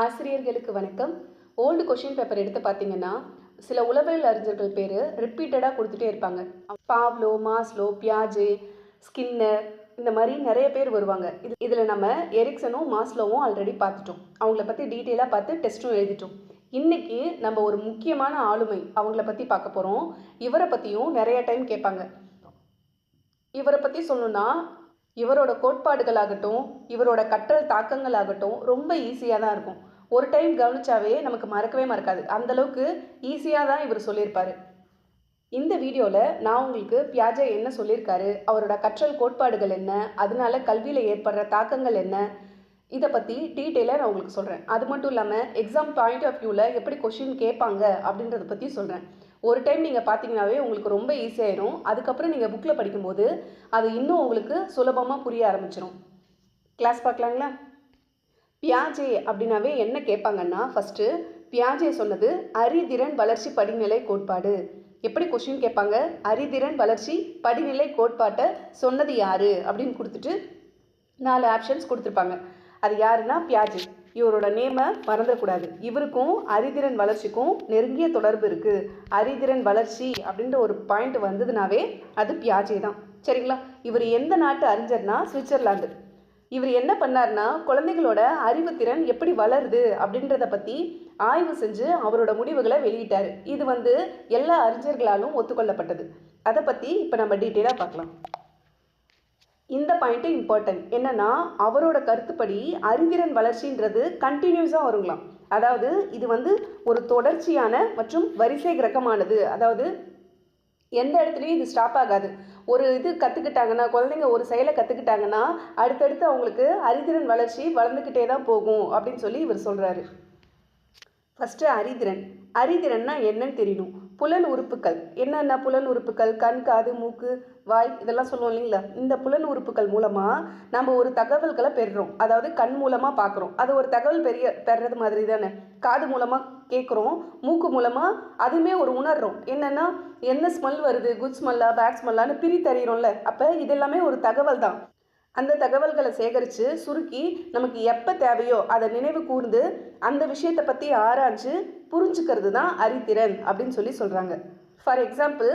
ஆசிரியர்களுக்கு வணக்கம். Old question paper எடுத்து பார்த்தீங்கன்னா, சில உளவியல் அறிஞர்கள் பேர் ரிப்பீட்டடாக கொடுத்துட்டே இருப்பாங்க. பாவ்லோ, மாஸ்லோ, பியாஜே, ஸ்கின்னர் இந்த மாதிரி நிறைய பேர் வருவாங்க. இதில் நம்ம எரிக்சனும் மாஸ்லோவும் ஆல்ரெடி பார்த்துட்டோம். அவங்கள பற்றி டீட்டெயிலாக பார்த்து டெஸ்ட்டும் எழுதிட்டோம். இன்றைக்கி நம்ம ஒரு முக்கியமான ஆளுமை அவங்கள பற்றி பார்க்க போகிறோம். இவரை பற்றியும் நிறைய டைம் கேட்பாங்க. இவரை பற்றி சொல்லணுன்னா, இவரோட கோட்பாடுகளாகட்டும், இவரோட கற்றல் தாக்கங்களாகட்டும் ரொம்ப ஈஸியாக தான் இருக்கும். ஒரு டைம் கவனிச்சாவே நமக்கு மறக்கவே மறக்காது. அந்தளவுக்கு ஈஸியாக தான் இவர் சொல்லியிருப்பார். இந்த வீடியோவில் நான் உங்களுக்கு பியாஜே என்ன சொல்லியிருக்காரு, அவரோட கற்றல் கோட்பாடுகள் என்ன, அதனால கல்வியில் ஏற்படுற தாக்கங்கள் என்ன, இதை பற்றி டீட்டெயிலாக நான் உங்களுக்கு சொல்கிறேன். அது மட்டும் இல்லாமல் எக்ஸாம் பாயிண்ட் ஆஃப் வியூவில் எப்படி கொஷின் கேட்பாங்க அப்படின்றத பற்றி சொல்கிறேன். ஒரு டைம் நீங்கள் பார்த்தீங்கன்னாவே உங்களுக்கு ரொம்ப ஈஸியாயிரும். அதுக்கப்புறம் நீங்கள் புக்கில் படிக்கும்போது அது இன்னும் உங்களுக்கு சுலபமாக புரிய ஆரம்பிச்சிடும். கிளாஸ் பார்க்கலாங்களா? பியாஜே அப்படின்னாவே என்ன கேட்பாங்கன்னா, ஃபஸ்ட்டு பியாஜே சொன்னது அறிதிறன் வளர்ச்சி படிநிலை கோட்பாடு. எப்படி கொஷின் கேட்பாங்க? அறிதிறன் வளர்ச்சி படிநிலை கோட்பாட்டை சொன்னது யார் அப்படின்னு கொடுத்துட்டு 4 ஆப்ஷன்ஸ் கொடுத்துருப்பாங்க. அது யாருன்னா பியாஜே. இவரோட நேமை மறந்துடக்கூடாது. இவருக்கும் அறிதிறன் வளர்ச்சிக்கும் நெருங்கிய தொடர்பு இருக்குது. அறிதிறன் வளர்ச்சி அப்படின்ற ஒரு பாயிண்ட் வந்ததுனாவே அது பியாஜே தான். சரிங்களா? இவர் எந்த நாட்டு அறிஞர்னா சுவிட்சர்லாந்து. இவர் என்ன பண்ணார்னா, குழந்தைகளோட அறிவுத்திறன் எப்படி வளருது அப்படின்றத பற்றி ஆய்வு செஞ்சு அவரோட முடிவுகளை வெளியிட்டார். இது எல்லா அறிஞர்களாலும் ஒத்துக்கொள்ளப்பட்டது. அதை பற்றி இப்போ நம்ம டீட்டெயிலாக பார்க்கலாம். இந்த பாயிண்ட்டு இம்பார்ட்டன்ட். என்னென்னா, அவரோட கருத்துப்படி அறிதிறன் வளர்ச்சின்றது கண்டினியூஸாக வருங்களாம். அதாவது இது ஒரு தொடர்ச்சியான மற்றும் வரிசை கிரகமானது. அதாவது எந்த இடத்துலையும் இது ஸ்டாப் ஆகாது. ஒரு இது கற்றுக்கிட்டாங்கன்னா, குழந்தைங்க ஒரு செயலை கற்றுக்கிட்டாங்கன்னா அடுத்தடுத்து அவங்களுக்கு அறிதிறன் வளர்ச்சி வளர்ந்துக்கிட்டே தான் போகும் அப்படின்னு சொல்லி இவர் சொல்கிறாரு. ஃபஸ்ட்டு அறிதிறன்னா என்னன்னு தெரியணும். புலன் உறுப்புகள் என்னென்ன? புலன் உறுப்புகள் கண், காது, மூக்கு, வாய் இதெல்லாம் சொல்லுவோம் இல்லைங்களா? இந்த புலன் உறுப்புகள் மூலமாக நம்ம ஒரு தகவல்களை பெறுறோம். அதாவது கண் மூலமாக பார்க்குறோம், அது ஒரு தகவல் பெறுறது மாதிரி தானே. காது மூலமாக கேட்குறோம், மூக்கு மூலமாக அதுவுமே ஒரு உணர்றோம். என்னென்னா, என்ன ஸ்மெல் வருது, குட் ஸ்மெல்லா பேட் ஸ்மெல்லான்னு பிரித்தறிகிறோம்ல. அப்போ இதெல்லாமே ஒரு தகவல் தான். அந்த தகவல்களை சேகரித்து சுருக்கி நமக்கு எப்போ தேவையோ அதை நினைவு கூர்ந்து அந்த விஷயத்தை பற்றி ஆராய்ஞ்சு புரிஞ்சுக்கிறது தான் அறிதிறன் அப்படின்னு சொல்கிறாங்க. ஃபார் எக்ஸாம்பிள்,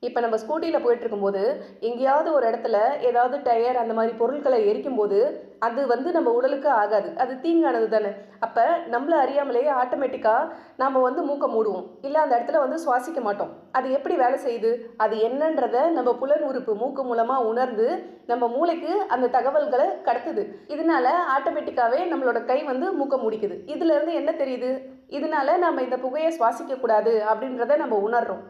இப்போ நம்ம ஸ்கூட்டியில் போயிட்டுருக்கும்போது எங்கேயாவது ஒரு இடத்துல ஏதாவது டயர் அந்த மாதிரி பொருட்களை எரிக்கும்போது அது நம்ம உடலுக்கு ஆகாது, அது தீங்கானது தானே. அப்போ நம்மளை அறியாமலேயே ஆட்டோமேட்டிக்காக நம்ம மூக்க மூடுவோம், இல்லை அந்த இடத்துல சுவாசிக்க மாட்டோம். அது எப்படி வேலை செய்யுது, அது என்னன்றதை நம்ம புலன் உறுப்பு மூக்கு மூலமாக உணர்ந்து நம்ம மூளைக்கு அந்த தகவல்களை கடத்துது. இதனால ஆட்டோமேட்டிக்காகவே நம்மளோட கை மூக்க முடிக்குது. இதுலேருந்து என்ன தெரியுது? இதனால நம்ம இந்த புகையை சுவாசிக்கக்கூடாது அப்படின்றத நம்ம உணர்றோம்.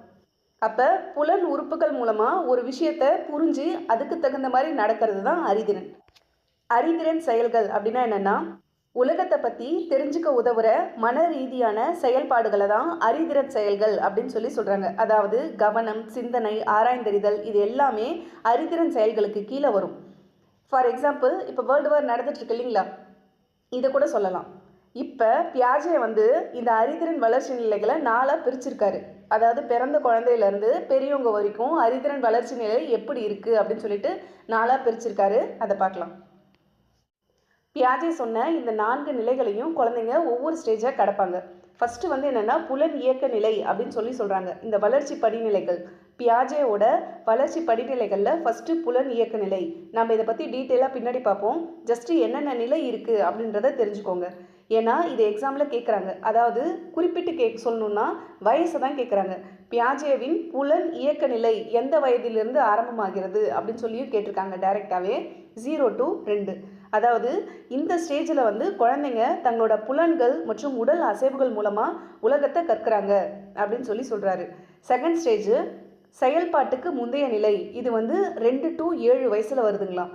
அப்போ புலன் உறுப்புகள் மூலமாக ஒரு விஷயத்தை புரிஞ்சு அதுக்கு தகுந்த மாதிரி நடக்கிறது தான் அறிதிறன். அறிதிறன் செயல்கள் அப்படின்னா என்னென்னா, உலகத்தை பற்றி தெரிஞ்சுக்க உதவுற மன ரீதியான செயல்பாடுகளை தான் அறிதிறன் செயல்கள் அப்படின்னு சொல்கிறாங்க. அதாவது கவனம், சிந்தனை, ஆராய்ந்தறிதல் இது எல்லாமே அறிதிறன் செயல்களுக்கு கீழே வரும். ஃபார் எக்ஸாம்பிள், இப்போ வேர்ல்டு வார் நடந்துட்டுருக்கு இல்லைங்களா, இதை கூட சொல்லலாம். இப்போ பியாஜே இந்த அறிதிறன் வளர்ச்சி நிலைகளை 4ஆக பிரிச்சிருக்காரு. அதாவது பிறந்த குழந்தையிலேருந்து பெரியவங்க வரைக்கும் அறிதிறன் வளர்ச்சி நிலை எப்படி இருக்குது அப்படின்னு சொல்லிட்டு 4ஆக பிரிச்சிருக்காரு. அதை பார்க்கலாம். பியாஜே சொன்ன இந்த 4 நிலைகளையும் குழந்தைங்க ஒவ்வொரு ஸ்டேஜாக கடப்பாங்க. ஃபஸ்ட்டு என்னென்னா புலன் இயக்க நிலை அப்படின்னு சொல்கிறாங்க. இந்த வளர்ச்சி படிநிலைகள் பியாஜேவோட வளர்ச்சி படிநிலைகளில் ஃபஸ்ட்டு புலன் இயக்க நிலை. நம்ம இதை பற்றி டீட்டெயிலாக பின்னாடி பார்ப்போம். ஜஸ்ட்டு என்னென்ன நிலை இருக்குது அப்படின்றத தெரிஞ்சுக்கோங்க. ஏன்னா இது எக்ஸாமில் கேட்குறாங்க. அதாவது குறிப்பிட்டு சொல்லணுன்னா வயசை தான் கேட்குறாங்க. பியாஜேவின் புலன் இயக்க நிலை எந்த வயதிலிருந்து ஆரம்பமாகிறது அப்படின்னு சொல்லியும் கேட்டிருக்காங்க டைரெக்டாகவே. 0 to 2. அதாவது இந்த ஸ்டேஜில் குழந்தைங்க தங்களோட புலன்கள் மற்றும் உடல் அசைவுகள் மூலமாக உலகத்தை கற்கிறாங்க அப்படின்னு சொல்கிறாரு. செகண்ட் ஸ்டேஜ் செயல்பாட்டுக்கு முந்தைய நிலை. இது 2 to 7 வயசில் வருதுங்களாம்.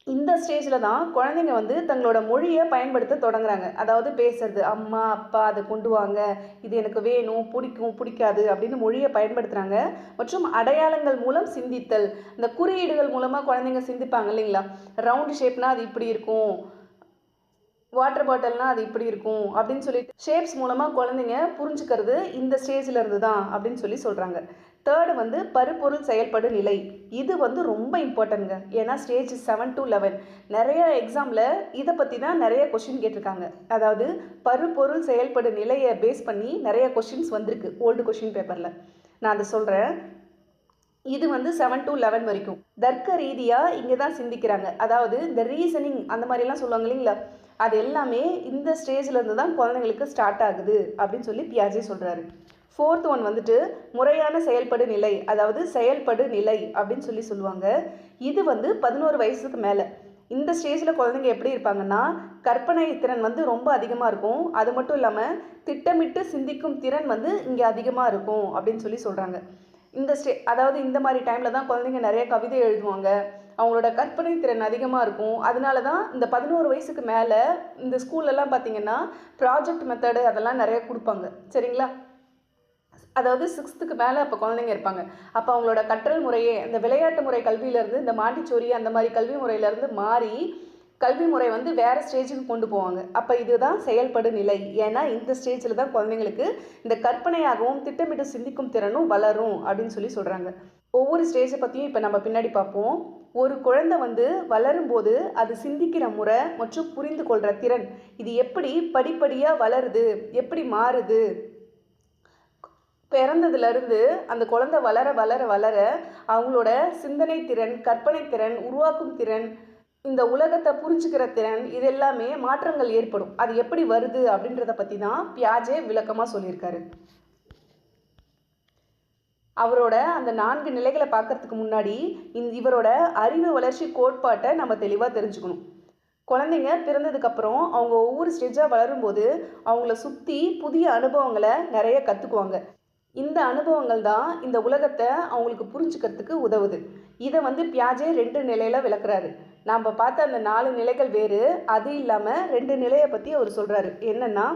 இந்த ஸ்டேஜில் தான் குழந்தைங்க தங்களோட மொழியை பயன்படுத்த தொடங்குறாங்க. அதாவது பேசுறது, அம்மா அப்பா அதை கொண்டு வாங்க, இது எனக்கு வேணும், பிடிக்கும் பிடிக்காது அப்படின்னு மொழியை பயன்படுத்துகிறாங்க. மற்றும் அடையாளங்கள் மூலம் சிந்தித்தல். இந்த குறியீடுகள் மூலமாக குழந்தைங்க சிந்திப்பாங்க இல்லைங்களா? ரவுண்டு ஷேப்னால் அது இப்படி இருக்கும், வாட்டர் பாட்டில்னால் அது இப்படி இருக்கும் அப்படின்னு சொல்லிட்டு ஷேப்ஸ் மூலமாக குழந்தைங்க புரிஞ்சுக்கிறது இந்த ஸ்டேஜில் இருந்து தான் அப்படின்னு சொல்கிறாங்க. தேர்டு வந்து பருப்பொருள் செயல்படு நிலை. இது வந்து ரொம்ப இம்பார்ட்டன்ட்ங்க. ஏன்னா ஸ்டேஜ் 7 to 11 நிறைய எக்ஸாமில் இதை பற்றி தான் நிறைய கொஷின் கேட்டிருக்காங்க. அதாவது பருப்பொருள் செயல்படு நிலையை பேஸ் பண்ணி நிறைய கொஷின்ஸ் வந்திருக்கு ஓல்டு கொஷின் பேப்பரில். நான் அதை சொல்கிறேன். இது வந்து 7 to 11 வரைக்கும் தர்க்க ரீதியாக இங்கே தான் சிந்திக்கிறாங்க. அதாவது இந்த ரீசனிங் அந்த மாதிரிலாம் சொல்லுவாங்க இல்லைங்களா, அது எல்லாமே இந்த ஸ்டேஜ்லேருந்து தான் குழந்தைங்களுக்கு ஸ்டார்ட் ஆகுது அப்படின்னு சொல்லி பியாஜே சொல்கிறாரு. ஃபோர்த் ஒன் வந்துட்டு முறையான செயல்படு நிலை, அதாவது செயல்படு நிலை அப்படின்னு சொல்லுவாங்க. இது வந்து 11 வயசுக்கு மேலே. இந்த ஸ்டேஜில் குழந்தைங்க எப்படி இருப்பாங்கன்னா, கற்பனை திறன் வந்து ரொம்ப அதிகமாக இருக்கும். அது மட்டும் இல்லாமல் திட்டமிட்டு சிந்திக்கும் திறன் வந்து இங்கே அதிகமாக இருக்கும் அப்படின்னு சொல்கிறாங்க. அதாவது இந்த மாதிரி டைமில் தான் குழந்தைங்க நிறைய கவிதை எழுதுவாங்க. அவங்களோட கற்பனை திறன் அதிகமாக இருக்கும். அதனால தான் இந்த 11 வயசுக்கு மேலே இந்த ஸ்கூல்லலாம் பார்த்திங்கன்னா ப்ராஜெக்ட் மெத்தடு அதெல்லாம் நிறைய கொடுப்பாங்க. சரிங்களா? அதாவது 6th மேலே அப்போ குழந்தைங்க இருப்பாங்க. அப்போ அவங்களோட கற்றல் முறையே இந்த விளையாட்டு முறை கல்வியிலேருந்து இந்த மாண்டிச்சோரி அந்த மாதிரி கல்வி முறையிலேருந்து மாறி கல்வி முறை வந்து வேறு ஸ்டேஜுக்கு கொண்டு போவாங்க. அப்போ இதுதான் செயல்படு நிலை. ஏன்னா இந்த ஸ்டேஜில் தான் குழந்தைங்களுக்கு இந்த கற்பனையாகவும் திட்டமிட்டு சிந்திக்கும் திறனும் வளரும் அப்படின்னு சொல்கிறாங்க. ஒவ்வொரு ஸ்டேஜை பற்றியும் இப்போ நம்ம பின்னாடி பார்ப்போம். ஒரு குழந்தை வந்து வளரும்போது அது சிந்திக்கிற முறை மற்றும் புரிந்து கொள்கிற திறன் இது எப்படி படிப்படியாக வளருது, எப்படி மாறுது, பிறந்ததுலேருந்து அந்த குழந்தை வளர வளர வளர அவங்களோட சிந்தனை திறன், கற்பனை திறன், உருவாக்கும் திறன், இந்த உலகத்தை புரிஞ்சுக்கிற திறன், இது எல்லாமே மாற்றங்கள் ஏற்படும். அது எப்படி வருது அப்படின்றத பற்றி தான் பியாஜே விளக்கமாக சொல்லியிருக்காரு. அவரோட அந்த 4 நிலைகளை பார்க்கறதுக்கு முன்னாடி இவரோட அறிவு வளர்ச்சி கோட்பாட்டை நம்ம தெளிவாக தெரிஞ்சுக்கணும். குழந்தைங்க பிறந்ததுக்கப்புறம் அவங்க ஒவ்வொரு ஸ்டேஜாக வளரும்போது அவங்கள சுற்றி புதிய அனுபவங்களை நிறைய கற்றுக்குவாங்க. இந்த அனுபவங்கள் தான் இந்த உலகத்தை அவங்களுக்கு புரிஞ்சுக்கிறதுக்கு உதவுது. இதை வந்து பியாஜே 2 நிலையில் விளக்குறாரு. நாம் பார்த்த அந்த 4 நிலைகள் வேறு, அது இல்லாமல் 2 நிலையை பற்றி அவர் சொல்கிறாரு. என்னென்னா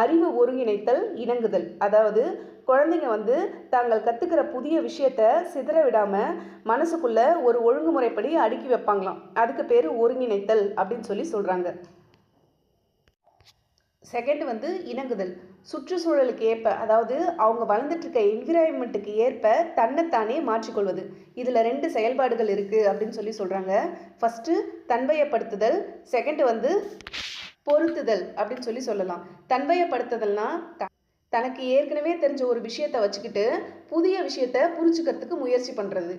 அறிவு ஒருங்கிணைத்தல், இணங்குதல். அதாவது குழந்தைங்க வந்து தாங்கள் கற்றுக்கிற புதிய விஷயத்தை சிதற விடாமல் மனசுக்குள்ளே ஒரு ஒழுங்குமுறைப்படி அடுக்கி வைப்பாங்களாம். அதுக்கு பேர் ஒருங்கிணைத்தல் அப்படின்னு சொல்கிறாங்க. செகண்ட் வந்து இணங்குதல். சுற்றுச்சூழலுக்கு ஏற்ப, அதாவது அவங்க வளர்ந்துட்டுருக்க என்விரான்மெண்ட்டுக்கு ஏற்ப தன்னைத்தானே மாற்றிக்கொள்வது. இதில் 2 செயல்பாடுகள் இருக்குது அப்படின்னு சொல்கிறாங்க. ஃபஸ்ட்டு தன்வயப்படுத்துதல், செகண்ட் வந்து பொருத்துதல் அப்படின்னு சொல்லலாம். தன்வயப்படுத்துதல்னா தனக்கு ஏற்கனவே தெரிஞ்ச ஒரு விஷயத்தை வச்சுக்கிட்டு புதிய விஷயத்தை புரிஞ்சுக்கிறதுக்கு முயற்சி பண்ணுறது.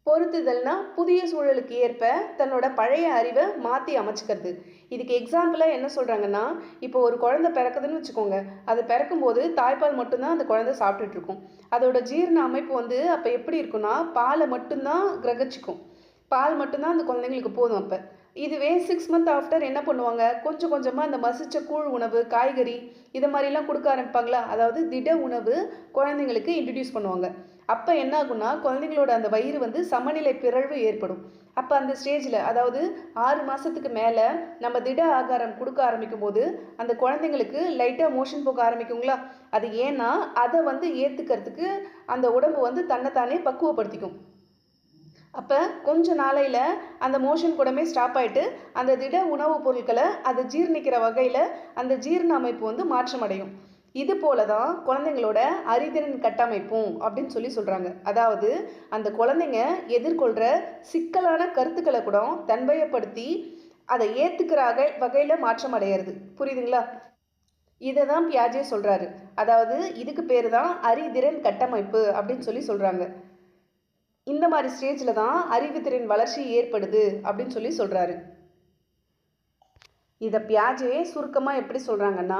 பொருத்துதல்னா புதிய சூழலுக்கு ஏற்ப தன்னோட பழைய அறிவை மாற்றி அமைச்சிக்கிறது. இதுக்கு எக்ஸாம்பிளாக என்ன சொல்கிறாங்கன்னா, இப்போ ஒரு குழந்தை பிறக்குதுன்னு வச்சுக்கோங்க. அது பிறக்கும்போது தாய்ப்பால் மட்டும்தான் அந்த குழந்தை சாப்பிட்டுட்ருக்கும். அதோட ஜீரண அமைப்பு வந்து அப்போ எப்படி இருக்குன்னா, பாலை மட்டும்தான் கிரகிச்சிக்கும். பால் மட்டும்தான் அந்த குழந்தைங்களுக்கு போதும். அப்போ இதுவே 6 month ஆஃப்டர் என்ன பண்ணுவாங்க, கொஞ்சம் கொஞ்சமாக இந்த மசிச்ச கூழ் உணவு, காய்கறி இது மாதிரிலாம் கொடுக்க ஆரம்பிப்பாங்களா. அதாவது திட உணவு குழந்தைங்களுக்கு இன்ட்ரடியூஸ் பண்ணுவாங்க. அப்போ என்ன ஆகும்னா, குழந்தைங்களோட அந்த வயிறு வந்து சமநிலை பிறழ்வு ஏற்படும். அப்போ அந்த ஸ்டேஜில், அதாவது 6 மாதத்துக்கு மேலே நம்ம திட ஆகாரம் கொடுக்க ஆரம்பிக்கும் போது அந்த குழந்தைங்களுக்கு லைட்டாக மோஷன் போக ஆரம்பிக்குங்களா. அது ஏன்னா அதை வந்து ஏற்றுக்கிறதுக்கு அந்த உடம்பு வந்து தன்னைத்தானே பக்குவப்படுத்திக்கும். அப்போ கொஞ்ச நாளையில் அந்த மோஷன் கூடமே ஸ்டாப் ஆகிட்டு அந்த திட உணவுப் பொருட்களை அதை ஜீர்ணிக்கிற வகையில் அந்த ஜீரண அமைப்பு வந்து மாற்றமடையும். இது போல தான் குழந்தைங்களோட அறிதிறன் கட்டமைப்பும் அப்படின்னு சொல்கிறாங்க. அதாவது அந்த குழந்தைங்க எதிர்கொள்கிற சிக்கலான கருத்துக்களை கூட தன்வயப்படுத்தி அதை ஏற்றுக்கிற வகையில் மாற்றம் அடையிறது. புரியுதுங்களா? இதை தான் பியாஜே சொல்கிறாரு. அதாவது இதுக்கு பேர் தான் அறிதிறன் கட்டமைப்பு அப்படின்னு சொல்கிறாங்க. இந்த மாதிரி ஸ்டேஜில் தான் அறிவுத்திறன் வளர்ச்சி ஏற்படுது அப்படின்னு சொல்கிறாரு. இதை பியாஜே சுருக்கமாக எப்படி சொல்கிறாங்கன்னா,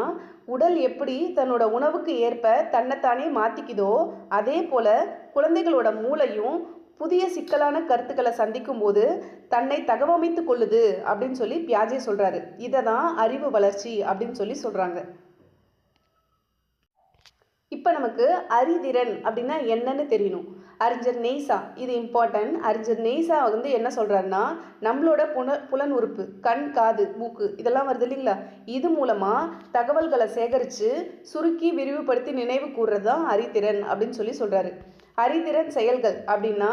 உடல் எப்படி தன்னோட உணவுக்கு ஏற்ப தன்னைத்தானே மாற்றிக்குதோ அதே போல் குழந்தைகளோட மூளையும் புதிய சிக்கலான கருத்துக்களை சந்திக்கும் போது தன்னை தகவமைத்து கொள்ளுது அப்படின்னு பியாஜே சொல்கிறாரு. இதை தான் அறிவு வளர்ச்சி அப்படின்னு சொல்கிறாங்க. இப்போ நமக்கு அறிதிறன் அப்படின்னா என்னன்னு தெரியணும். அறிஞர் நெய்சா, இது இம்பார்ட்டன்ட். அறிஞர் நெய்சா வந்து என்ன சொல்கிறாருன்னா, நம்மளோட புலன் உறுப்பு கண், காது, மூக்கு இதெல்லாம் வருது இல்லைங்களா, இது மூலமாக தகவல்களை சேகரித்து சுருக்கி விரிவுபடுத்தி நினைவு கூறுறது தான் அறிதிறன் அப்படின்னு சொல்கிறாரு. அறிதிறன் செயல்கள் அப்படின்னா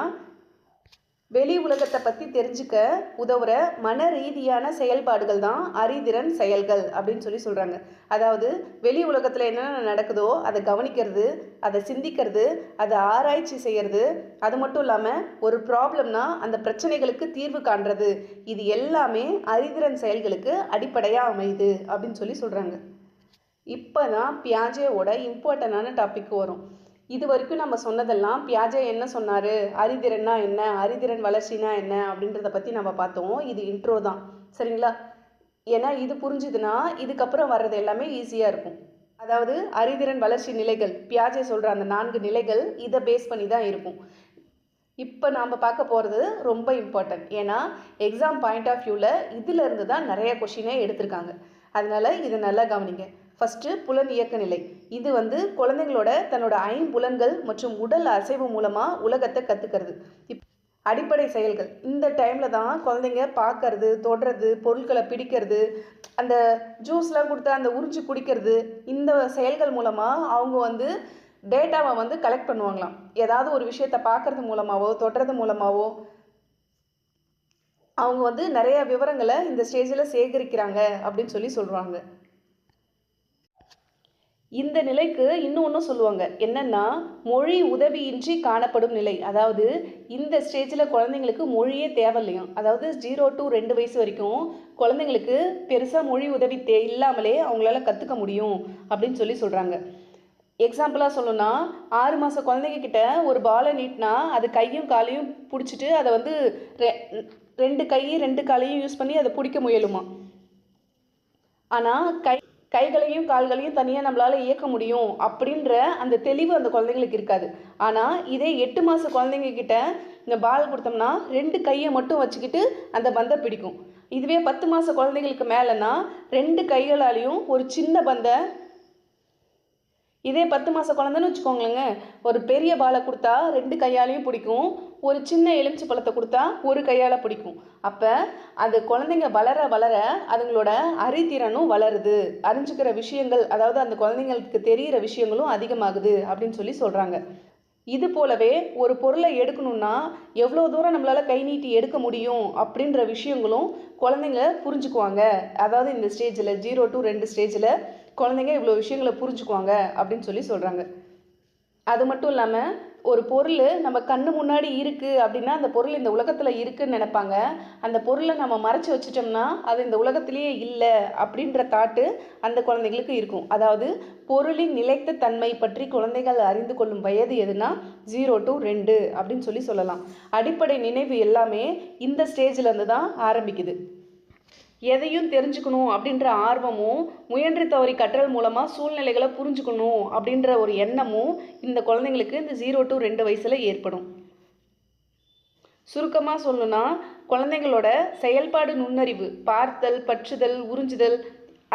வெளி உலகத்தை பற்றி தெரிஞ்சுக்க உதவுற மன ரீதியான செயல்பாடுகள் தான் அறிதிறன் செயல்கள் அப்படின்னு சொல்கிறாங்க. அதாவது வெளி உலகத்தில் என்னென்ன நடக்குதோ அதை கவனிக்கிறது, அதை சிந்திக்கிறது, அதை ஆராய்ச்சி செய்கிறது, அது மட்டும் இல்லாமல் ஒரு ப்ராப்ளம்னா அந்த பிரச்சனைகளுக்கு தீர்வு காண்றது, இது எல்லாமே அறிதிறன் செயல்களுக்கு அடிப்படையாக அமையுது அப்படின்னு சொல்கிறாங்க. இப்போ தான் பியாஜேவோட இம்பார்ட்டண்டான டாபிக் வரும். இது வரைக்கும் நம்ம சொன்னதெல்லாம் பியாஜே என்ன சொன்னார், அறிதிறன்னா என்ன, அறிதிறன் வளர்ச்சினா என்ன அப்படின்றத பற்றி நம்ம பார்த்தோம். இது இன்ட்ரோ தான், சரிங்களா? ஏன்னா இது புரிஞ்சுதுன்னா இதுக்கப்புறம் வர்றது எல்லாமே ஈஸியாக இருக்கும். அதாவது அறிதிறன் வளர்ச்சி நிலைகள், பியாஜே சொல்கிற அந்த 4 நிலைகள் இதை பேஸ் பண்ணி தான் இருக்கும். இப்போ நாம் பார்க்க போகிறது ரொம்ப இம்பார்ட்டன்ட். ஏன்னா எக்ஸாம் பாயிண்ட் ஆஃப் வியூவில் இதிலிருந்து தான் நிறைய கொஷினே எடுத்திருக்காங்க. அதனால் இதை நல்லா கவனிங்க. ஃபஸ்ட்டு புலன் இயக்க நிலை. இது குழந்தைங்களோட தன்னோட ஐம்புலன்கள் மற்றும் உடல் அசைவு மூலமாக உலகத்தை கற்றுக்கிறது. அடிப்படை செயல்கள் இந்த டைமில் தான் குழந்தைங்க பார்க்கறது, தொடுறது, பொருட்களை பிடிக்கிறது, அந்த ஜூஸ்லாம் கொடுத்தா அந்த உறிஞ்சி குடிக்கிறது, இந்த செயல்கள் மூலமாக அவங்க டேட்டாவை கலெக்ட் பண்ணுவாங்களாம். ஏதாவது ஒரு விஷயத்தை பார்க்கறது மூலமாகவோ தொடுறது மூலமாகவோ அவங்க நிறைய விவரங்களை இந்த ஸ்டேஜில் சேகரிக்கிறாங்க அப்படின்னு சொல்கிறாங்க. இந்த நிலைக்கு இன்னொன்றும் சொல்லுவாங்க. என்னென்னா மொழி உதவியின்றி காணப்படும் நிலை. அதாவது இந்த ஸ்டேஜில் குழந்தைங்களுக்கு மொழியே தேவையில்லையும். அதாவது 0 to 2 வயசு வரைக்கும் குழந்தைங்களுக்கு பெருசாக மொழி உதவி இல்லாமலே அவங்களால கற்றுக்க முடியும் அப்படின்னு சொல்கிறாங்க. எக்ஸாம்பிளாக சொல்லணும்னா 6 மாத குழந்தைங்க கிட்ட ஒரு பாலை நீட்டினா அது கையும் காலையும் பிடிச்சிட்டு அதை 2 கை 2 காலையும் யூஸ் பண்ணி அதை பிடிக்க முயலுமா. ஆனால் கைகளையும் கால்களையும் தனியாக நம்மளால் இயக்க முடியும் அப்படின்ற அந்த தெளிவு அந்த குழந்தைங்களுக்கு இருக்காது. ஆனால் இதே 8 மாத குழந்தைங்க கிட்ட இந்த பால் கொடுத்தோம்னா 2 கையை மட்டும் வச்சுக்கிட்டு அந்த பந்தை பிடிக்கும். இதுவே 10 மாத குழந்தைங்களுக்கு மேலேனா 2 கைகளாலையும் ஒரு சின்ன பந்தை, இதே 10 மாத குழந்தைன்னு வச்சுக்கோங்களேங்க, ஒரு பெரிய பாலை கொடுத்தா 2 கையாலையும் பிடிக்கும், ஒரு சின்ன எலுமிச்சை பழத்தை கொடுத்தா ஒரு கையால் பிடிக்கும். அப்போ அது குழந்தைங்க வளர வளர அதுங்களோட அறிதிறனும் வளருது, அறிஞ்சிக்கிற விஷயங்கள், அதாவது அந்த குழந்தைங்களுக்கு தெரிகிற விஷயங்களும் அதிகமாகுது அப்படின்னு சொல்கிறாங்க. இது போலவே ஒரு பொருளை எடுக்கணும்னா எவ்வளோ தூரம் நம்மளால் கை நீட்டி எடுக்க முடியும் அப்படின்ற விஷயங்களும் குழந்தைங்க புரிஞ்சுக்குவாங்க. அதாவது இந்த ஸ்டேஜில் 0 to 2 ஸ்டேஜில் குழந்தைங்க இவ்வளோ விஷயங்களை புரிஞ்சுக்குவாங்க அப்படின்னு சொல்கிறாங்க. அது மட்டும் இல்லாமல் ஒரு பொருள் நம்ம கண்ணு முன்னாடி இருக்குது அப்படின்னா அந்த பொருள் இந்த உலகத்தில் இருக்குதுன்னு நினைப்பாங்க. அந்த பொருளை நம்ம மறைச்சி வச்சிட்டோம்னா அது இந்த உலகத்திலேயே இல்லை அப்படின்ற தாட்டு அந்த குழந்தைங்களுக்கு இருக்கும். அதாவது பொருளின் நிலைத்த தன்மை பற்றி குழந்தைகள் அறிந்து கொள்ளும் வயது எதுனா 0 to 2 அப்படின்னு சொல்லலாம். அடிப்படை நினைவு எல்லாமே இந்த ஸ்டேஜிலேருந்து தான் ஆரம்பிக்குது. எதையும் தெரிஞ்சுக்கணும் அப்படின்ற ஆர்வமும், முயன்று தவறி கற்றல் மூலமாக சூழ்நிலைகளை புரிஞ்சுக்கணும் அப்படின்ற ஒரு எண்ணமும் இந்த குழந்தைங்களுக்கு இந்த 0 to 2 வயசில் ஏற்படும். சுருக்கமாக சொல்லணும்னா குழந்தைங்களோட செயல்பாடு நுண்ணறிவு, பார்த்தல், பற்றுதல், உறிஞ்சுதல்,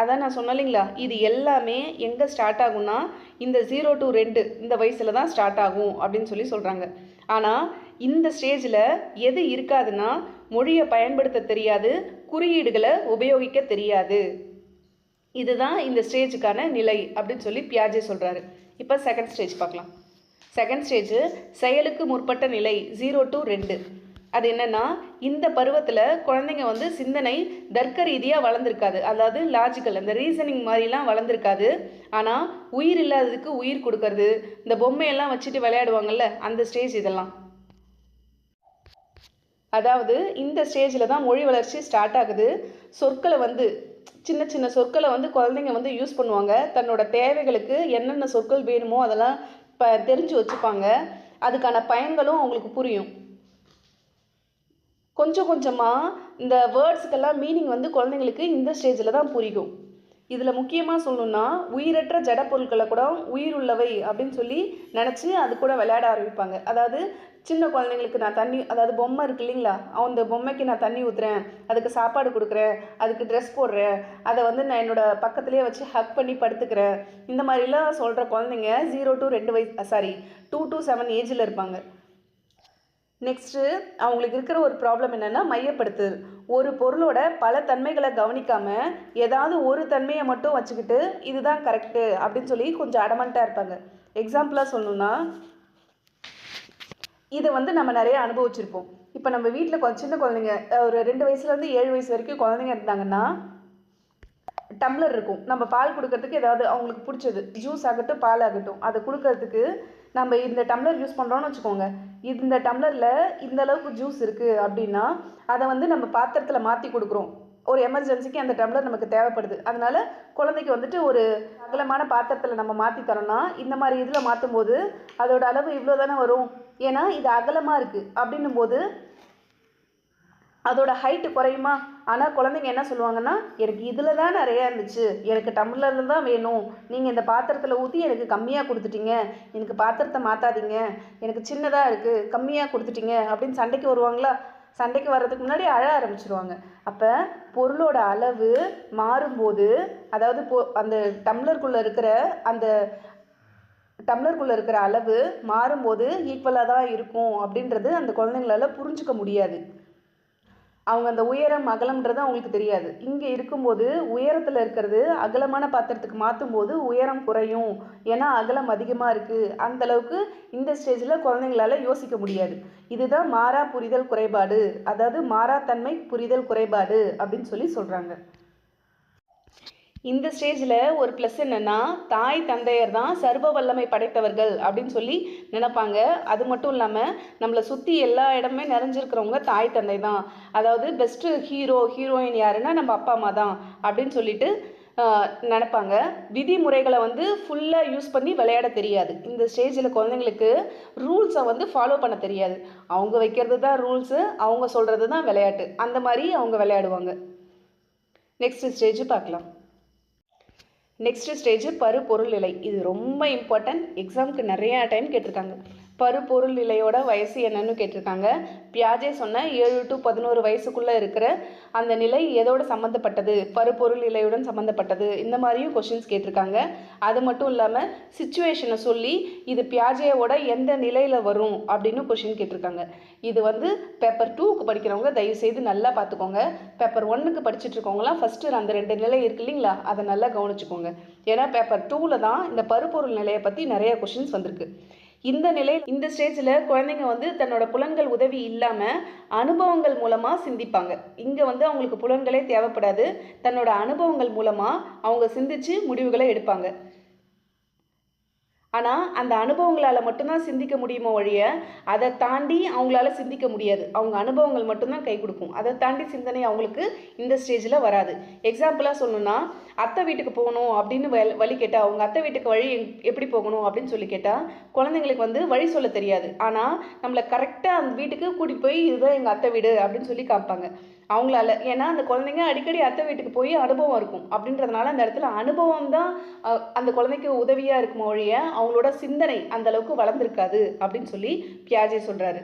அதான் நான் சொன்னேன் இல்லைங்களா, இது எல்லாமே எங்கே ஸ்டார்ட் ஆகும்னா இந்த 0 to 2 இந்த வயசில் தான் ஸ்டார்ட் ஆகும் அப்படின்னு சொல்கிறாங்க. ஆனால் இந்த ஸ்டேஜில் எது இருக்காதுன்னா மொழியை பயன்படுத்த தெரியாது, குறியீடுகளை உபயோகிக்க தெரியாது. இதுதான் இந்த ஸ்டேஜுக்கான நிலை அப்படின்னு பியாஜே சொல்கிறாரு. இப்போ செகண்ட் ஸ்டேஜ் பார்க்கலாம். செகண்ட் ஸ்டேஜ் செயலுக்கு முற்பட்ட நிலை 0 to 2. அது என்னென்னா இந்த பருவத்தில் குழந்தைங்க சிந்தனை தர்க்க ரீதியாக வளர்ந்துருக்காது, அதாவது லாஜிக்கல் அந்த ரீசனிங் மாதிரிலாம் வளர்ந்துருக்காது. ஆனால் உயிர் இல்லாததுக்கு உயிர் கொடுக்கறது, இந்த பொம்மையெல்லாம் வச்சுட்டு விளையாடுவாங்கள்ல அந்த ஸ்டேஜ் இதெல்லாம். அதாவது இந்த ஸ்டேஜில் தான் மொழி வளர்ச்சி ஸ்டார்ட் ஆகுது. சொற்களை சின்ன சின்ன சொற்களை குழந்தைங்க யூஸ் பண்ணுவாங்க. தன்னோட தேவைகளுக்கு என்னென்ன சொற்கள் வேணுமோ அதெல்லாம் தெரிஞ்சு வச்சுப்பாங்க. அதுக்கான பயன்களும் அவங்களுக்கு புரியும். கொஞ்சம் கொஞ்சமாக இந்த வேர்ட்ஸுக்கெல்லாம் மீனிங் குழந்தைங்களுக்கு இந்த ஸ்டேஜில் தான் புரியும். இதில் முக்கியமாக சொல்லணுன்னா உயிரற்ற ஜட பொருட்களை கூட உயிர் உள்ளவை அப்படின்னு நினச்சி அது கூட விளையாட ஆரம்பிப்பாங்க. அதாவது சின்ன குழந்தைங்களுக்கு நான் தண்ணி, அதாவது பொம்மை இருக்குது இல்லைங்களா, அந்த பொம்மைக்கு நான் தண்ணி ஊற்றுறேன், அதுக்கு சாப்பாடு கொடுக்குறேன், அதுக்கு ட்ரெஸ் போடுறேன், அதை நான் என்னோடய பக்கத்துலேயே வச்சு ஹக் பண்ணி படுத்துக்கிறேன், இந்த மாதிரிலாம் சொல்கிற குழந்தைங்க 0 to 2 வயசு 2 to 7 ஏஜில் இருப்பாங்க. நெக்ஸ்ட்டு அவங்களுக்கு இருக்கிற ஒரு ப்ராப்ளம் என்னென்னா மையப்படுத்துதல். ஒரு பொருளோட பல தன்மைகளை கவனிக்காமல் ஏதாவது ஒரு தன்மையை மட்டும் வச்சுக்கிட்டு இதுதான் கரெக்டு அப்படின்னு கொஞ்சம் அடமண்ட்டாக இருப்பாங்க. எக்ஸாம்பிளாக சொல்லணுன்னா இதை நம்ம நிறைய அனுபவிச்சிருப்போம். இப்போ நம்ம வீட்டில் சின்ன குழந்தைங்க ஒரு 2 வயசுலேருந்து 7 வயசு வரைக்கும் குழந்தைங்க இருந்தாங்கன்னா டம்ளர் இருக்கும். நம்ம பால் கொடுக்கறதுக்கு ஏதாவது அவங்களுக்கு பிடிச்சது ஜூஸ் ஆகட்டும் பால் ஆகட்டும் அதை கொடுக்கறதுக்கு நம்ம இந்த டம்ளர் யூஸ் பண்ணுறோன்னு வச்சுக்கோங்க. இந்த டம்ளரில் இந்த அளவுக்கு ஜூஸ் இருக்குது அப்படின்னா அதை வந்து நம்ம பாத்திரத்தில் மாற்றி கொடுக்குறோம். ஒரு எமர்ஜென்சிக்கு அந்த டம்ளர் நமக்கு தேவைப்படுது. அதனால குழந்தைக்கு வந்துட்டு ஒரு அகலமான பாத்திரத்தில் நம்ம மாற்றி தரோம்னா இந்த மாதிரி இதில் மாற்றும் போது அதோட அளவு இவ்வளோ தானே வரும். ஏன்னா இது அகலமாக இருக்குது அப்படின்னும் போது அதோட ஹைட்டு குறையுமா. ஆனால் குழந்தைங்க என்ன சொல்லுவாங்கன்னா எனக்கு இதில் தான் நிறையா இருந்துச்சு, எனக்கு டம்ளரில் தான் வேணும், நீங்கள் இந்த பாத்திரத்தில் ஊற்றி எனக்கு கம்மியாக கொடுத்துட்டீங்க, எனக்கு பாத்திரத்தை மாற்றாதீங்க, எனக்கு சின்னதாக இருக்குது கம்மியாக கொடுத்துட்டீங்க அப்படின்னு சண்டைக்கு வருவாங்களா. சண்டைக்கு வர்றதுக்கு முன்னாடி அழ ஆரம்பிச்சிருவாங்க. அப்போ பொருளோட அளவு மாறும்போது அதாவது அந்த டம்ளருக்குள்ளே இருக்கிற அளவு மாறும்போது ஈக்குவலாக தான் இருக்கும் அப்படின்றது அந்த குழந்தைங்களால புரிஞ்சுக்க முடியாது. அவங்க அந்த உயரம் அகலம்ன்றது அவங்களுக்கு தெரியாது. இங்கே இருக்கும்போது உயரத்தில் இருக்கிறது அகலமான பாத்திரத்துக்கு மாற்றும் போது உயரம் குறையும், ஏன்னா அகலம் அதிகமாக இருக்குது. அந்தளவுக்கு இந்த ஸ்டேஜில் குழந்தைங்களால யோசிக்க முடியாது. இதுதான் மாறா புரிதல் குறைபாடு, அதாவது மாறாத்தன்மை புரிதல் குறைபாடு அப்படின்னு சொல்கிறாங்க. இந்த ஸ்டேஜில் ஒரு ப்ளஸ் என்னென்னா தாய் தந்தையர் தான் சர்வ வல்லமை படைத்தவர்கள் அப்படின்னு சொல்லி நினைப்பாங்க. அது மட்டும் இல்லாமல் நம்மளை சுற்றி எல்லா இடமே நிறைஞ்சிருக்கிறவங்க தாய் தந்தை தான். அதாவது பெஸ்ட்டு ஹீரோயின் யாருன்னா நம்ம அப்பா அம்மா தான் அப்படின்னு சொல்லிட்டு நினைப்பாங்க. விதிமுறைகளை வந்து ஃபுல்லாக யூஸ் பண்ணி விளையாட தெரியாது. இந்த ஸ்டேஜில் குழந்தைங்களுக்கு ரூல்ஸை வந்து ஃபாலோ பண்ண தெரியாது. அவங்க வைக்கிறது தான் ரூல்ஸு, அவங்க சொல்கிறது தான் விளையாட்டு. அந்த மாதிரி அவங்க விளையாடுவாங்க. நெக்ஸ்ட் ஸ்டேஜ் பார்க்கலாம். நெக்ஸ்ட் ஸ்டேஜ் பருப்பொருள் நிலை. இது ரொம்ப இம்பார்ட்டன்ட், எக்ஸாமுக்கு நிறையா டைம் கேட்டிருக்காங்க. பருப்பொருள் நிலையோட வயசு என்னன்னு கேட்டிருக்காங்க. பியாஜே சொன்ன 7 to 11 வயசுக்குள்ளே இருக்கிற அந்த நிலை எதோட சம்மந்தப்பட்டது, பருப்பொருள் நிலையுடன் சம்மந்தப்பட்டது, இந்த மாதிரியும் கொஷின்ஸ் கேட்டிருக்காங்க. அது மட்டும் இல்லாமல் சிச்சுவேஷனை சொல்லி இது பியாஜேவோட எந்த நிலையில் வரும் அப்படின்னு கொஷின் கேட்டிருக்காங்க. இது வந்து பேப்பர் 2க்கு படிக்கிறவங்க தயவுசெய்து நல்லா பார்த்துக்கோங்க. பேப்பர் 1க்கு படிச்சுட்டு இருக்கவங்களாம் ஃபஸ்ட்டு அந்த 2 நிலை இருக்கு இல்லைங்களா, அதை நல்லா கவனிச்சுக்கோங்க. ஏன்னா பேப்பர் 2ல் தான் இந்த பருப்பொருள் நிலையை பற்றி நிறைய கொஷின்ஸ் வந்திருக்கு. இந்த ஸ்டேஜில் குழந்தைங்க வந்து தன்னோட புலன்கள் உதவி இல்லாமல் அனுபவங்கள் மூலமாக சிந்திப்பாங்க. இங்கே வந்து அவங்களுக்கு புலன்களே தேவைப்படாது, தன்னோட அனுபவங்கள் மூலமாக அவங்க சிந்திச்சு முடிவுகளை எடுப்பாங்க. ஆனால் அந்த அனுபவங்களால் மட்டும்தான் சிந்திக்க முடியுமோ ஒழிய அதை தாண்டி அவங்களால சிந்திக்க முடியாது. அவங்க அனுபவங்கள் மட்டும்தான் கை கொடுக்கும், அதை தாண்டி சிந்தனை அவங்களுக்கு இந்த ஸ்டேஜில் வராது. எக்ஸாம்பிளாக சொல்லணும்னா அத்தை வீட்டுக்கு போகணும் அப்படின்னு வழி கேட்டால் அவங்க அத்தை வீட்டுக்கு வழி எப்படி போகணும் அப்படின்னு சொல்லி கேட்டால் குழந்தைங்களுக்கு வந்து வழி சொல்ல தெரியாது. ஆனால் நம்மளை கரெக்டாக அந்த வீட்டுக்கு கூட்டிகிட்டு போய் இதுதான் எங்கள் அத்தை வீடு அப்படின்னு சொல்லி காமிப்பாங்க அவங்களால. ஏன்னா அந்த குழந்தைங்க அடிக்கடி அத்தை வீட்டுக்கு போய் அனுபவம் இருக்கும் அப்படின்றதுனால அந்த இடத்துல அனுபவம் தான் அந்த குழந்தைக்கு உதவியாக இருக்குமோ ஒழிய அவங்களோட சிந்தனை அந்த அளவுக்கு வளர்ந்துருக்காது அப்படின்னு சொல்லி பியாஜே சொல்கிறாரு.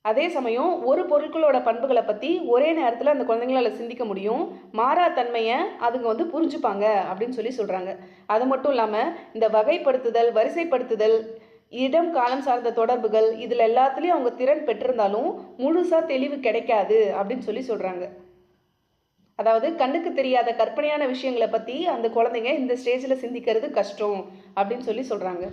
அதே சமயம் ஒரு பொருட்களோட பண்புகளை பற்றி ஒரே நேரத்தில் அந்த குழந்தைங்களால் சிந்திக்க முடியும், மாறாத்தன்மையை அதுங்க வந்து புரிஞ்சுப்பாங்க அப்படின்னு சொல்கிறாங்க. அது மட்டும் இல்லாமல் இந்த வகைப்படுத்துதல், வரிசைப்படுத்துதல், இடம் காலம் சார்ந்த தொடர்புகள் இதில் எல்லாத்துலேயும் அவங்க திறன் பெற்றிருந்தாலும் முழுசாக தெளிவு கிடைக்காது அப்படின்னு சொல்கிறாங்க. அதாவது கண்ணுக்கு தெரியாத கற்பனையான விஷயங்களை பற்றி அந்த குழந்தைங்க இந்த ஸ்டேஜில் சிந்திக்கிறது கஷ்டம் அப்படின்னு சொல்கிறாங்க.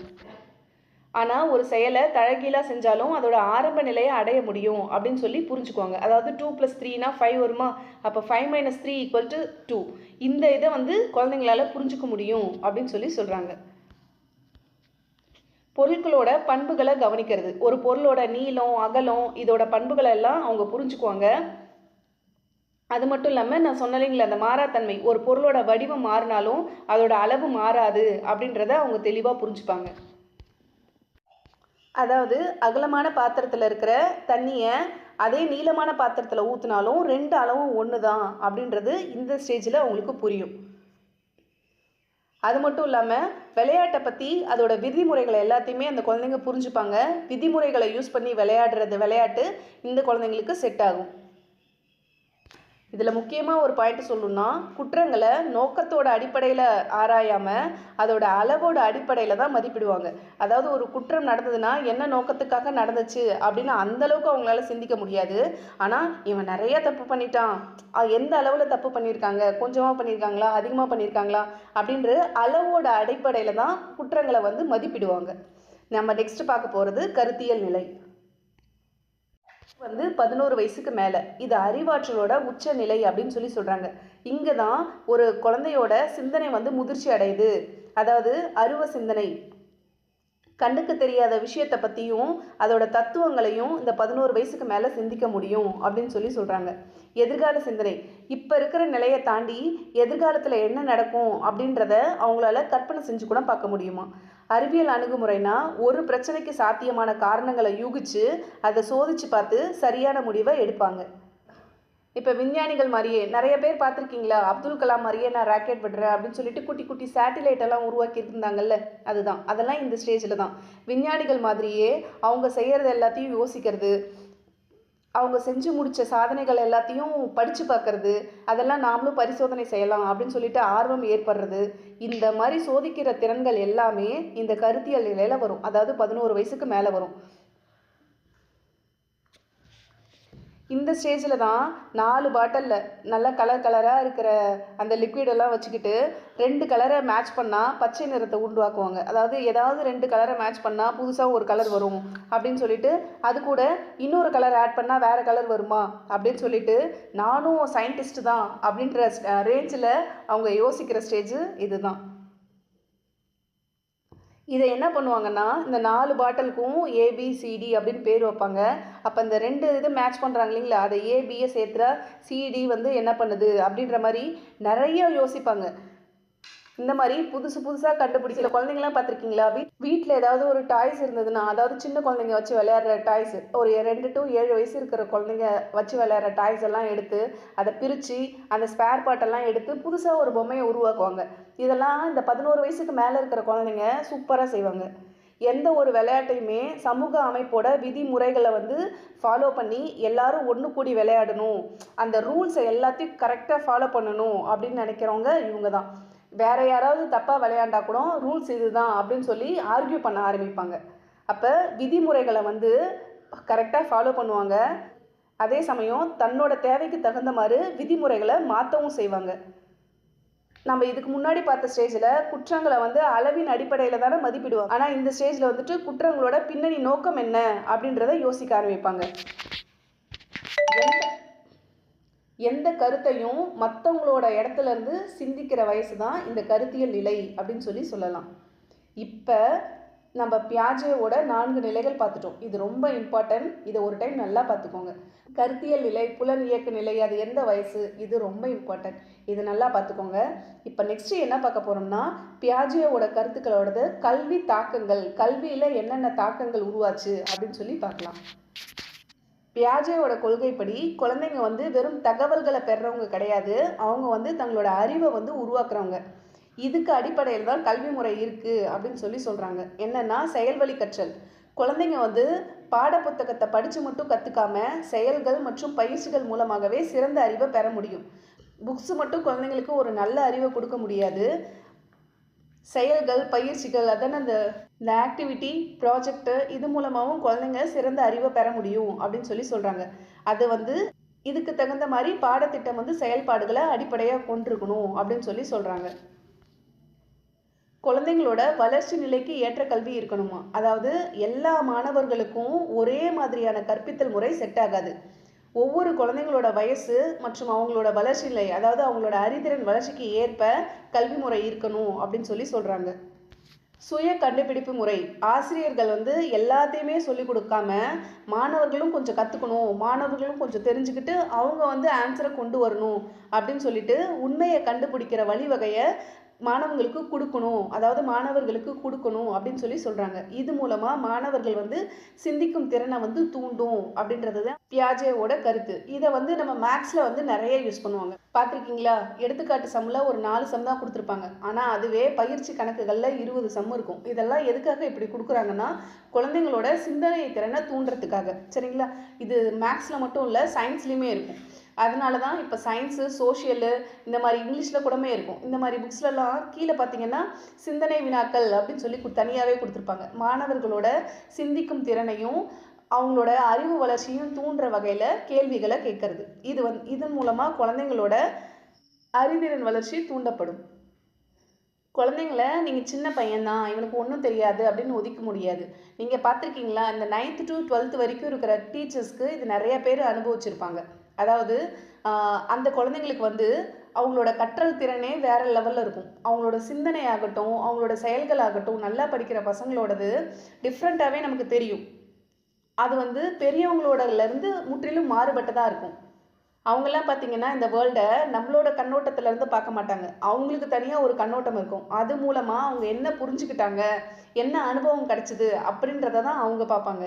ஆனால் ஒரு செயலை தழகீழாக செஞ்சாலும் அதோட ஆரம்ப நிலையை அடைய முடியும் அப்படின்னு புரிஞ்சுக்குவாங்க. அதாவது 2 + 3 5 வருமா, அப்போ 5 - 3 = 2. இந்த இதை வந்து குழந்தைங்களால புரிஞ்சுக்க முடியும் அப்படின்னு சொல்கிறாங்க. பொருட்களோட பண்புகளை கவனிக்கிறது, ஒரு பொருளோட நீளம் அகலம் இதோட பண்புகளை எல்லாம் அவங்க புரிஞ்சுக்குவாங்க. அது மட்டும் இல்லாமல் நான் சொன்னலைங்களா அந்த மாறாத்தன்மை, ஒரு பொருளோட வடிவம் மாறினாலும் அதோட அளவு மாறாது அப்படின்றத அவங்க தெளிவாக புரிஞ்சுப்பாங்க. அதாவது அகலமான பாத்திரத்தில் இருக்கிற தண்ணியை அதே நீளமான பாத்திரத்தில் ஊற்றினாலும் 2 அளவும் ஒன்று தான் அப்படின்றது இந்த ஸ்டேஜில் அவங்களுக்கு புரியும். அது மட்டும் இல்லாமல் விளையாட்டை பற்றி அதோட விதிமுறைகளை எல்லாத்தையுமே அந்த குழந்தைங்க புரிஞ்சுப்பாங்க. விதிமுறைகளை யூஸ் பண்ணி விளையாட்டு இந்த குழந்தைங்களுக்கு செட் ஆகும். இதில் முக்கியமாக ஒரு பாயிண்ட் சொல்லணும்னா குற்றங்களை நோக்கத்தோட அடிப்படையில் ஆராயாமல் அதோட அளவோட அடிப்படையில் தான் மதிப்பிடுவாங்க. அதாவது ஒரு குற்றம் நடந்ததுன்னா என்ன நோக்கத்துக்காக நடந்துச்சு அப்படின்னு அந்தளவுக்கு அவங்களால சிந்திக்க முடியாது. ஆனால் இவன் நிறைய தப்பு பண்ணிட்டான், எந்த அளவில் தப்பு பண்ணியிருக்காங்க, கொஞ்சமாக பண்ணியிருக்காங்களா அதிகமாக பண்ணியிருக்காங்களா அப்படின்ற அளவோட அடிப்படையில் தான் குற்றங்களை வந்து மதிப்பிடுவாங்க. நம்ம நெக்ஸ்ட் பார்க்க போகிறது கருத்தியல் நிலை. வந்து 11 வயசுக்கு மேலே. இது அறிவாற்றலோட உச்ச நிலை அப்படின்னு சொல்கிறாங்க. இங்கே தான் ஒரு குழந்தையோட சிந்தனை வந்து முதிர்ச்சி அடையுது. அதாவது அருவ சிந்தனை, கண்ணுக்கு தெரியாத விஷயத்தை பற்றியும் அதோட தத்துவங்களையும் இந்த 11 வயசுக்கு மேலே சிந்திக்க முடியும் அப்படின்னு சொல்கிறாங்க. எதிர்கால சிந்தனை, இப்போ இருக்கிற நிலையை தாண்டி எதிர்காலத்தில் என்ன நடக்கும் அப்படின்றத அவங்களால கற்பனை செஞ்சு கூட பார்க்க முடியுமா. அறிவியல் அணுகுமுறைனா ஒரு பிரச்சனைக்கு சாத்தியமான காரணங்களை யூகிச்சு அதை சோதிச்சு பார்த்து சரியான முடிவை எடுப்பாங்க. இப்போ விஞ்ஞானிகள் மாதிரியே நிறைய பேர் பார்த்துருக்கீங்களா, அப்துல் கலாம் மாதிரியே நான் ராக்கெட் விடுறேன் அப்படின்னு சொல்லிட்டு குட்டி குட்டி சேட்டிலைட் எல்லாம் உருவாக்கி இருந்தாங்கல்ல, அதுதான் அதெல்லாம் இந்த ஸ்டேஜில் தான். விஞ்ஞானிகள் மாதிரியே அவங்க செய்கிறது எல்லாத்தையும் யோசிக்கிறது, அவங்க செஞ்சு முடித்த சாதனைகள் எல்லாத்தையும் படித்து பார்க்கறது, அதெல்லாம் நாமளும் பரிசோதனை செய்யலாம் அப்படின்னு சொல்லிட்டு ஆர்வம் ஏற்படுறது, இந்த மாதிரி சோதிக்கிற திறன்கள் எல்லாமே இந்த கருத்தியல் நிலையில் வரும். அதாவது 11 வயசுக்கு மேலே வரும். இந்த ஸ்டேஜில் தான் 4 பாட்டிலில் நல்லா கலராக இருக்கிற அந்த லிக்விடெல்லாம் வச்சுக்கிட்டு 2 கலரை மேட்ச் பண்ணால் பச்சை நிறத்தை உருவாக்குவாங்க. அதாவது ஏதாவது 2 கலரை மேட்ச் பண்ணால் புதுசாக ஒரு கலர் வரும் அப்படின்னு சொல்லிட்டு, அது கூட இன்னொரு கலர் ஆட் பண்ணால் வேறு கலர் வருமா அப்படின்னு சொல்லிட்டு, நானும் சயின்டிஸ்ட் தான் அப்படின்ற ரேஞ்சில் அவங்க யோசிக்கிற ஸ்டேஜ் இதுதான். இதை என்ன பண்ணுவாங்கன்னா, இந்த 4 பாட்டிலுக்கும் ஏபிசிடி அப்படின்னு பேர் வைப்பாங்க. அப்போ இந்த 2 இது மேட்ச் பண்ணுறாங்க இல்லைங்களா, அதை ஏபியை சேர்த்துறா சிடி வந்து என்ன பண்ணுது அப்படின்ற மாதிரி நிறைய யோசிப்பாங்க. இந்த மாதிரி புதுசாக கண்டுபிடிக்கிற குழந்தைங்களாம் பார்த்துருக்கீங்களா? வீட்டில் ஏதாவது ஒரு டாய்ஸ் இருந்ததுன்னா, அதாவது சின்ன குழந்தைங்க வச்சு விளையாடுற டாய்ஸ், ஒரு 2 to 7 வயசு இருக்கிற குழந்தைங்க வச்சு விளையாடுற டாய்ஸ் எல்லாம் எடுத்து அதை பிரித்து அந்த ஸ்பேர் பார்ட்டெல்லாம் எடுத்து புதுசாக ஒரு பொம்மையை உருவாக்குவாங்க. இதெல்லாம் இந்த 11 வயசுக்கு மேலே இருக்கிற குழந்தைங்க சூப்பராக செய்வாங்க. எந்த ஒரு விளையாட்டையுமே சமூக அமைப்போட விதிமுறைகளை வந்து ஃபாலோ பண்ணி எல்லாரும் ஒன்று கூடி விளையாடணும், அந்த ரூல்ஸை எல்லாத்தையும் கரெக்டாக ஃபாலோ பண்ணணும் அப்படின்னு நினைக்கிறவங்க இவங்க தான். வேறு யாராவது தப்பாக விளையாண்டா கூட ரூல்ஸ் இதுதான் அப்படின்னு சொல்லி ஆர்கியூ பண்ண ஆரம்பிப்பாங்க. அப்போ விதிமுறைகளை வந்து கரெக்டாக ஃபாலோ பண்ணுவாங்க. அதே சமயம் தன்னோட தேவைக்கு தகுந்த மாதிரி விதிமுறைகளை மாற்றவும் செய்வாங்க. நம்ம இதுக்கு முன்னாடி பார்த்த ஸ்டேஜில் குற்றங்களை வந்து அளவின் அடிப்படையில் தானே மதிப்பிடுவாங்க. ஆனால் இந்த ஸ்டேஜில் வந்துட்டு குற்றங்களோட பின்னணி நோக்கம் என்ன அப்படின்றத யோசிக்க ஆரம்பிப்பாங்க. எந்த கருத்தையும் மற்றவங்களோட இடத்துல இருந்து சிந்திக்கிற வயசு தான் இந்த கருத்தியல் நிலை அப்படின்னு சொல்லலாம். இப்போ நம்ம பியாஜேவோட 4 நிலைகள் பார்த்துட்டோம். இது ரொம்ப இம்பார்ட்டன்ட். இதை ஒரு டைம் நல்லா பார்த்துக்கோங்க. கருத்தியல் நிலை, புலன் இயக்க நிலை, அது எந்த வயசு, இது ரொம்ப இம்பார்ட்டன்ட். இது நல்லா பார்த்துக்கோங்க. இப்போ நெக்ஸ்ட்டு என்ன பார்க்க போகிறோம்னா, பியாஜேவோட கருத்துக்களோடது கல்வி தாக்கங்கள், கல்வியில் என்னென்ன தாக்கங்கள் உருவாச்சு அப்படின்னு சொல்லி பார்க்கலாம். பியாஜேவோட கொள்கைப்படி குழந்தைங்க வந்து வெறும் தகவல்களை பெறுறவங்க கிடையாது, அவங்க வந்து தங்களோட அறிவை வந்து உருவாக்குறவங்க. இதுக்கு அடிப்படையில் தான் கல்வி முறை இருக்குது அப்படின்னு சொல்கிறாங்க. என்னென்னா செயல்வழி கற்றல். குழந்தைங்க வந்து பாடப்புத்தகத்தை படித்து மட்டும் கற்றுக்காம செயல்கள் மற்றும் பயிற்சிகள் மூலமாகவே சிறந்த அறிவை பெற முடியும். புக்ஸு மட்டும் குழந்தைங்களுக்கு ஒரு நல்ல அறிவை கொடுக்க முடியாது. செயல்கள், பயிற்சிகள், அதான இந்த ஆக்டிவிட்டி, ப்ராஜெக்ட்டு, இது மூலமாகவும் குழந்தைங்க சிறந்த அறிவை பெற முடியும் அப்படின்னு சொல்கிறாங்க. அது வந்து இதுக்கு தகுந்த மாதிரி பாடத்திட்டம் வந்து செயல்பாடுகளை அடிப்படையாக கொண்டிருக்கணும் அப்படின்னு சொல்கிறாங்க. குழந்தைங்களோட வளர்ச்சி நிலைக்கு ஏற்ற கல்வி இருக்கணுமா, அதாவது எல்லா மாணவர்களுக்கும் ஒரே மாதிரியான கற்பித்தல் முறை செட் ஆகாது. ஒவ்வொரு குழந்தைங்களோட வயசு மற்றும் அவங்களோட வளர்ச்சி நிலை, அதாவது அவங்களோட அறிதிறன் வளர்ச்சிக்கு ஏற்ப கல்வி முறை இருக்கணும் அப்படின்னு சொல்கிறாங்க. சுய கண்டுபிடிப்பு முறை. ஆசிரியர்கள் வந்து எல்லாத்தையுமே சொல்லிக் கொடுக்காம மாணவர்களும் கொஞ்சம் கற்றுக்கணும், மாணவர்களும் கொஞ்சம் தெரிஞ்சுக்கிட்டு அவங்க வந்து ஆன்சரை கொண்டு வரணும் அப்படின்னு சொல்லிட்டு உண்மையை கண்டுபிடிக்கிற வழிவகையை மாணவர்களுக்கு கொடுக்கணும் அப்படின்னு சொல்கிறாங்க. இது மூலமாக மாணவர்கள் வந்து சிந்திக்கும் திறனை வந்து தூண்டும் அப்படின்றது தான் பியாஜேவோட கருத்து. இதை வந்து நம்ம மேக்ஸில் வந்து நிறைய யூஸ் பண்ணுவாங்க. பார்த்துருக்கீங்களா? எடுத்துக்காட்டு சம்மில் ஒரு 4 சம் தான் கொடுத்துருப்பாங்க. ஆனால் அதுவே பயிற்சி கணக்குகளில் 20 சம் இருக்கும். இதெல்லாம் எதுக்காக இப்படி கொடுக்குறாங்கன்னா, குழந்தைங்களோட சிந்தனை திறனை தூண்டுறதுக்காக. சரிங்களா? இது மேக்ஸில் மட்டும் இல்லை, சயின்ஸ்லேயுமே இருக்கும். அதனால தான் இப்போ சயின்ஸு, சோஷியலு, இந்த மாதிரி இங்கிலீஷில் கூடமே இருக்கும். இந்த மாதிரி புக்ஸ்லலாம் கீழே பார்த்தீங்கன்னா சிந்தனை வினாக்கள் அப்படின்னு சொல்லி தனியாகவே கொடுத்துருப்பாங்க. மாணவர்களோட சிந்திக்கும் திறனையும் அவங்களோட அறிவு வளர்ச்சியும் தூண்டுற வகையில் கேள்விகளை கேட்கறது. இதன் மூலமாக குழந்தைங்களோட அறிதிறன் வளர்ச்சி தூண்டப்படும். குழந்தைங்கள நீங்கள் சின்ன பையன்தான் இவனுக்கு ஒன்றும் தெரியாது அப்படின்னு ஒதுக்க முடியாது. நீங்கள் பார்த்துருக்கீங்களா, இந்த 9th to 12th வரைக்கும் இருக்கிற டீச்சர்ஸ்க்கு இது நிறைய பேர் அனுபவிச்சிருப்பாங்க. அதாவது அந்த குழந்தைங்களுக்கு வந்து அவங்களோட கற்றல் திறனே வேறு லெவலில் இருக்கும். அவங்களோட சிந்தனை ஆகட்டும், அவங்களோட செயல்கள் ஆகட்டும், நல்லா படிக்கிற பசங்களோடது டிஃப்ரெண்ட்டாகவே நமக்கு தெரியும். அது வந்து பெரியவங்களோடலேருந்து முற்றிலும் மாறுபட்டதாக இருக்கும். அவங்கெல்லாம் பார்த்தீங்கன்னா இந்த வேர்ல்டை நம்மளோட கண்ணோட்டத்திலேருந்து பார்க்க மாட்டாங்க. அவங்களுக்கு தனியாக ஒரு கண்ணோட்டம் இருக்கும். அது மூலமாக அவங்க என்ன புரிஞ்சுக்கிட்டாங்க, என்ன அனுபவம் கிடைச்சிது அப்படின்றத தான் அவங்க பார்ப்பாங்க.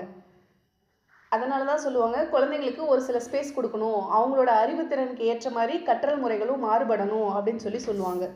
அதனால தான் சொல்லுவாங்க, குழந்தைங்களுக்கு ஒரு சில ஸ்பேஸ் கொடுக்கணும், அவங்களோட அறிவுத்திறனுக்கு ஏற்ற மாதிரி கற்றல் முறைகளும் மாறுபடணும் அப்படின்னு சொல்லுவாங்க.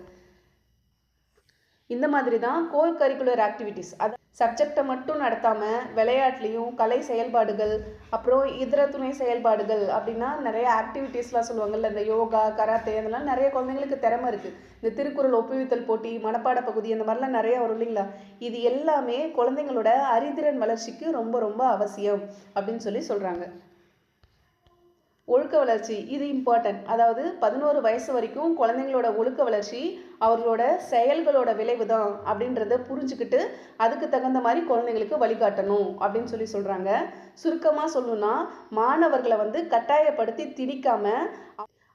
இந்த மாதிரி தான் கோர் கரிக்குலர் ஆக்டிவிட்டீஸ், அது சப்ஜெக்டை மட்டும் நடத்தாமல் விளையாட்லேயும் கலை செயல்பாடுகள், அப்புறம் இதர துணை செயல்பாடுகள் அப்படின்னா நிறைய ஆக்டிவிட்டீஸ்லாம் சொல்லுவாங்கல்ல, இந்த யோகா, கராத்தே, அதெல்லாம் நிறைய குழந்தைங்களுக்கு திறமை இருக்குது. இந்த திருக்குறள் ஒப்புவித்தல் போட்டி, மனப்பாட பகுதி, அந்த மாதிரிலாம் நிறைய வரும் இல்லைங்களா. இது எல்லாமே குழந்தைங்களோட அறிதிறன் வளர்ச்சிக்கு ரொம்ப ரொம்ப அவசியம் அப்படின்னு சொல்கிறாங்க. ஒழுக்க வளர்ச்சி இது இம்பார்ட்டன்ட். அதாவது 11 வயசு வரைக்கும் குழந்தைங்களோட ஒழுக்க வளர்ச்சி அவர்களோட செயல்களோட விளைவு தான் அப்படின்றத புரிஞ்சுக்கிட்டு அதுக்கு தகுந்த மாதிரி குழந்தைங்களுக்கு வழிகாட்டணும் அப்படின்னு சொல்கிறாங்க. சுருக்கமாக சொல்லணும்னா, மாணவர்களை வந்து கட்டாயப்படுத்தி திணிக்காமல்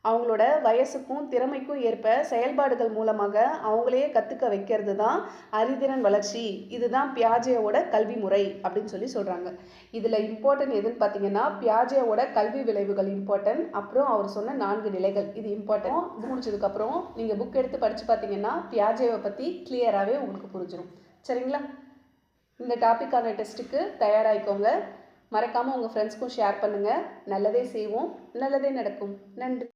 அவங்களோட வயசுக்கும் திறமைக்கும் ஏற்ப செயல்பாடுகள் மூலமாக அவங்களையே கற்றுக்க வைக்கிறது தான் அறிதிறன் வளர்ச்சி. இதுதான் பியாஜேவோட கல்வி முறை அப்படின்னு சொல்கிறாங்க. இதில் இம்பார்ட்டன்ட் எதுன்னு பார்த்தீங்கன்னா, பியாஜேவோட கல்வி விளைவுகள் இம்பார்ட்டன்ட், அப்புறம் அவர் சொன்ன 4 நிலைகள் இது இம்பார்ட்டன்ட். இது முடிச்சதுக்கப்புறம் நீங்கள் புக் எடுத்து படித்து பார்த்தீங்கன்னா பியாஜேவை பற்றி கிளியராகவே உங்களுக்கு புரிஞ்சிடும். சரிங்களா? இந்த டாப்பிக்கான டெஸ்ட்டுக்கு தயாராகிக்கோங்க. மறக்காமல் உங்கள் ஃப்ரெண்ட்ஸ்க்கும் ஷேர் பண்ணுங்கள். நல்லதே செய்வோம், நல்லதே நடக்கும். நன்றி.